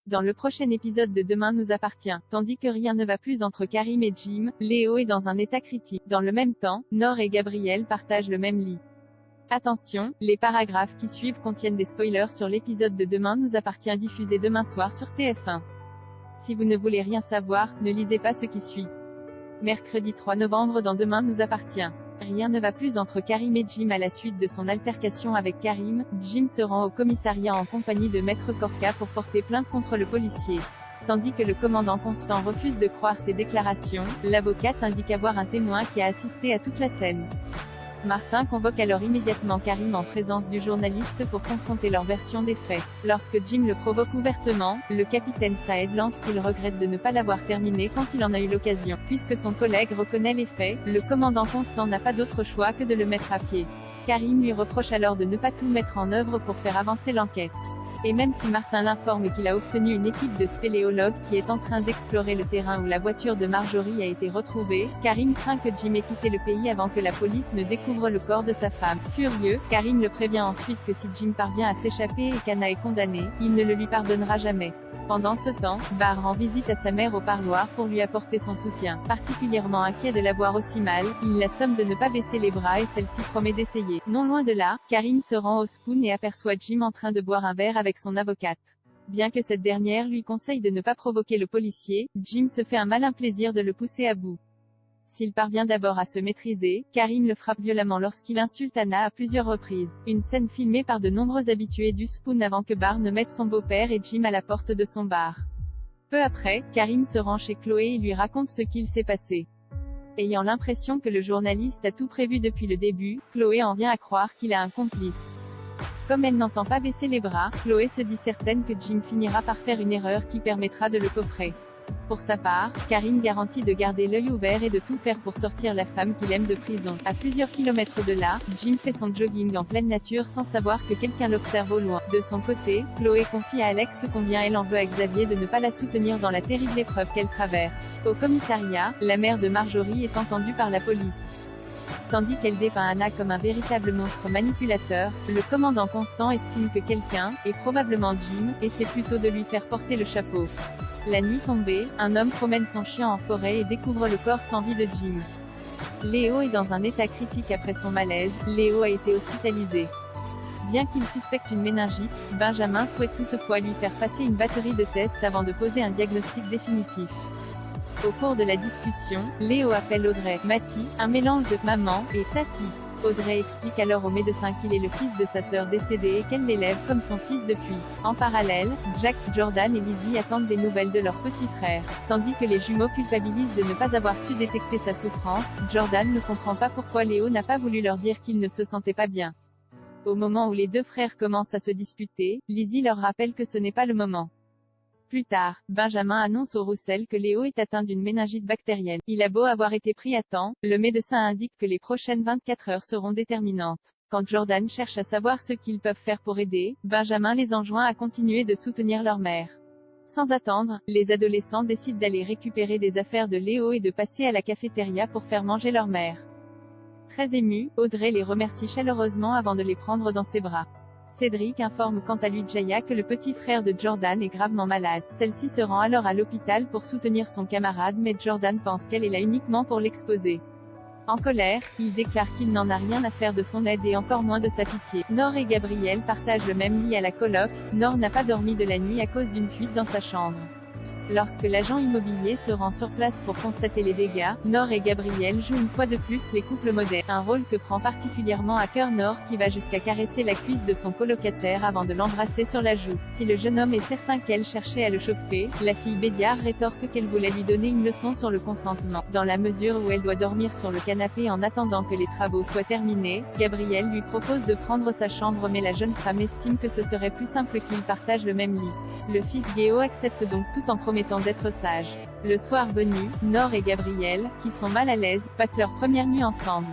Dans le prochain épisode de Demain nous appartient, tandis que rien ne va plus entre Karim et Jim, Léo est dans un état critique. Dans le même temps, Nor et Gabriel partagent le même lit. Attention, les paragraphes qui suivent contiennent des spoilers sur l'épisode de Demain nous appartient diffusé demain soir sur TF1. Si vous ne voulez rien savoir, ne lisez pas ce qui suit. Mercredi 3 novembre dans Demain nous appartient. Rien ne va plus entre Karim et Jim à la suite de son altercation avec Karim. Jim se rend au commissariat en compagnie de Maître Corca pour porter plainte contre le policier. Tandis que le commandant Constant refuse de croire ses déclarations, l'avocate indique avoir un témoin qui a assisté à toute la scène. Martin convoque alors immédiatement Karim en présence du journaliste pour confronter leur version des faits. Lorsque Jim le provoque ouvertement, le capitaine Saed lance qu'il regrette de ne pas l'avoir terminé quand il en a eu l'occasion. Puisque son collègue reconnaît les faits, le commandant Constant n'a pas d'autre choix que de le mettre à pied. Karim lui reproche alors de ne pas tout mettre en œuvre pour faire avancer l'enquête. Et même si Martin l'informe qu'il a obtenu une équipe de spéléologues qui est en train d'explorer le terrain où la voiture de Marjorie a été retrouvée, Karim craint que Jim ait quitté le pays avant que la police ne découvre le corps de sa femme. Furieux, Karim le prévient ensuite que si Jim parvient à s'échapper et qu'Anna est condamnée, il ne le lui pardonnera jamais. Pendant ce temps, Bar rend visite à sa mère au parloir pour lui apporter son soutien. Particulièrement inquiet de la voir aussi mal, il la somme de ne pas baisser les bras et celle-ci promet d'essayer. Non loin de là, Karim se rend au Spoon et aperçoit Jim en train de boire un verre avec son avocate. Bien que cette dernière lui conseille de ne pas provoquer le policier, Jim se fait un malin plaisir de le pousser à bout. S'il parvient d'abord à se maîtriser, Karim le frappe violemment lorsqu'il insulte Anna à plusieurs reprises. Une scène filmée par de nombreux habitués du Spoon avant que Bar ne mette son beau-père et Jim à la porte de son bar. Peu après, Karim se rend chez Chloé et lui raconte ce qu'il s'est passé. Ayant l'impression que le journaliste a tout prévu depuis le début, Chloé en vient à croire qu'il a un complice. Comme elle n'entend pas baisser les bras, Chloé se dit certaine que Jim finira par faire une erreur qui permettra de le coffrer. Pour sa part, Karim garantit de garder l'œil ouvert et de tout faire pour sortir la femme qu'il aime de prison. À plusieurs kilomètres de là, Jim fait son jogging en pleine nature sans savoir que quelqu'un l'observe au loin. De son côté, Chloé confie à Alex combien elle en veut à Xavier de ne pas la soutenir dans la terrible épreuve qu'elle traverse. Au commissariat, la mère de Marjorie est entendue par la police. Tandis qu'elle dépeint Anna comme un véritable monstre manipulateur, le commandant Constant estime que quelqu'un, et probablement Jim, essaie plutôt de lui faire porter le chapeau. La nuit tombée, un homme promène son chien en forêt et découvre le corps sans vie de Jim. Léo est dans un état critique après son malaise. Léo a été hospitalisé. Bien qu'il suspecte une méningite, Benjamin souhaite toutefois lui faire passer une batterie de tests avant de poser un diagnostic définitif. Au cours de la discussion, Léo appelle Audrey, Matty, un mélange de maman et tati. Audrey explique alors au médecin qu'il est le fils de sa sœur décédée et qu'elle l'élève comme son fils depuis. En parallèle, Jack, Jordan et Lizzie attendent des nouvelles de leur petit frère. Tandis que les jumeaux culpabilisent de ne pas avoir su détecter sa souffrance, Jordan ne comprend pas pourquoi Léo n'a pas voulu leur dire qu'il ne se sentait pas bien. Au moment où les deux frères commencent à se disputer, Lizzie leur rappelle que ce n'est pas le moment. Plus tard, Benjamin annonce au Roussel que Léo est atteint d'une méningite bactérienne. Il a beau avoir été pris à temps, le médecin indique que les prochaines 24 heures seront déterminantes. Quand Jordan cherche à savoir ce qu'ils peuvent faire pour aider, Benjamin les enjoint à continuer de soutenir leur mère. Sans attendre, les adolescents décident d'aller récupérer des affaires de Léo et de passer à la cafétéria pour faire manger leur mère. Très émue, Audrey les remercie chaleureusement avant de les prendre dans ses bras. Cédric informe quant à lui Jaya que le petit frère de Jordan est gravement malade. Celle-ci se rend alors à l'hôpital pour soutenir son camarade mais Jordan pense qu'elle est là uniquement pour l'exposer. En colère, il déclare qu'il n'en a rien à faire de son aide et encore moins de sa pitié. Nor et Gabriel partagent le même lit à la coloc. Nor n'a pas dormi de la nuit à cause d'une fuite dans sa chambre. Lorsque l'agent immobilier se rend sur place pour constater les dégâts, Nor et Gabriel jouent une fois de plus les couples modernes, un rôle que prend particulièrement à cœur Nor qui va jusqu'à caresser la cuisse de son colocataire avant de l'embrasser sur la joue. Si le jeune homme est certain qu'elle cherchait à le chauffer, la fille Bédiard rétorque qu'elle voulait lui donner une leçon sur le consentement. Dans la mesure où elle doit dormir sur le canapé en attendant que les travaux soient terminés, Gabriel lui propose de prendre sa chambre mais la jeune femme estime que ce serait plus simple qu'ils partagent le même lit. Le fils Guéo accepte donc tout en promettant d'être sage. Le soir venu, Nor et Gabriel, qui sont mal à l'aise, passent leur première nuit ensemble.